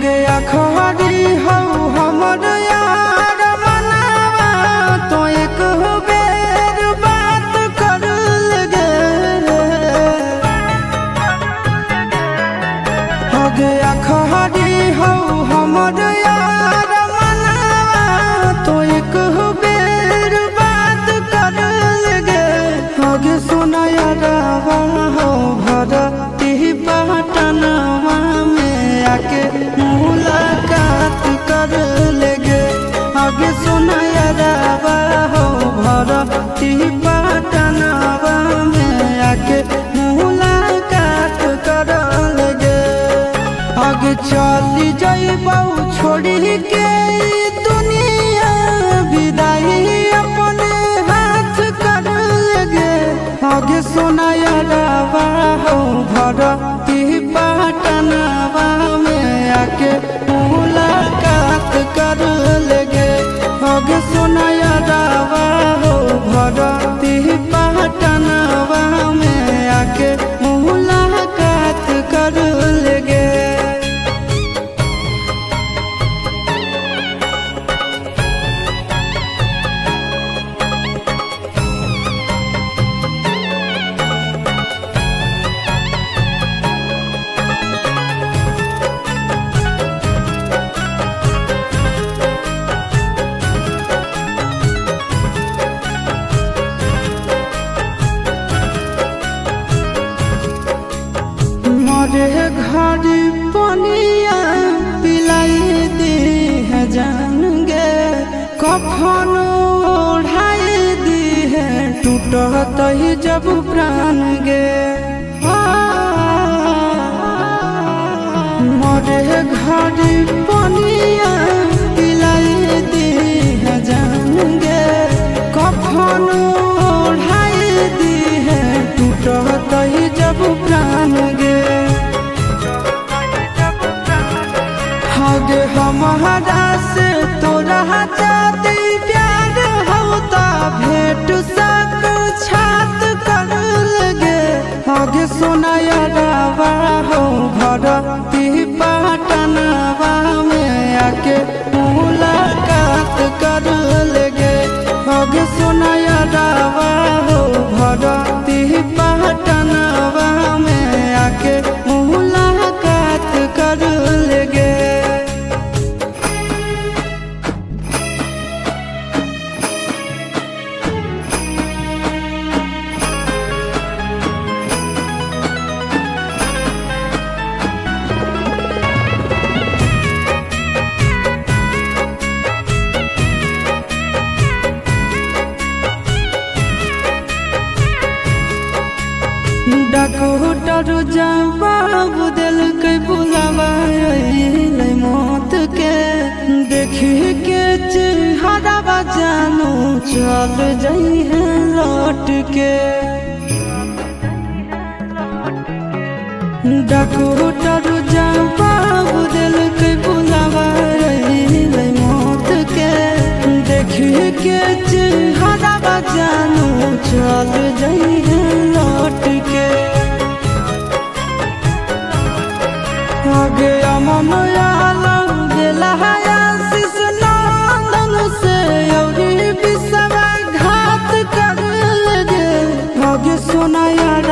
गया खरी हो हमर यार मनावा तो एक बेर बात कर लगे हो गया खरी हो हमर यार मनावा तो एक बेर बात कर लगे हो गे सोना यारवा हो भरती पटनवा में आके मुलाकात कर लेगे आगे सोना यारवा हो भरती पटनवा में आके मुलाकात कर लेगे आगे चली जाइबौ छोड़ी के दुनिया विदाई अपने हाथ कर लेगे आगे सोना यारवा हो भरती पटनवा में आके मुलाकात कर लेगे आगे सोना यारवा हो भरती पटनवा में आके मुलाकात कर लेगे। मोरे घर पनिया पिलाई दी है जान गे कफन ओढ़ाई दी है टूटत ही जब प्राण गे मोरे घर पनिया पिलाई दी है जान गे कफन ओढ़ाई दी है टूटत ही जब प्राण गे आगे हमारा से तोरा जाती प्यार होता भेंट साक्षात कर लगे आगे सोना यारवा हो भरती पटनवा में आके मुलाकात कर लेगे आगे सोना यारवा हो भरती पटनवा में आके मुलाकात कर लेगे। डॉक्टर जवाब दिल के बुलावा मौत के देखी के चेहरा जानू चल जाई है लौट के डॉक्टर जवाब दिल के बुलावा मौत के देखी के चेहरा जानू चल जाई है लौट के आगे अमन आलम गेला आशीष नंदन से औरी विश्वासघात कर लगे आगे सोना यार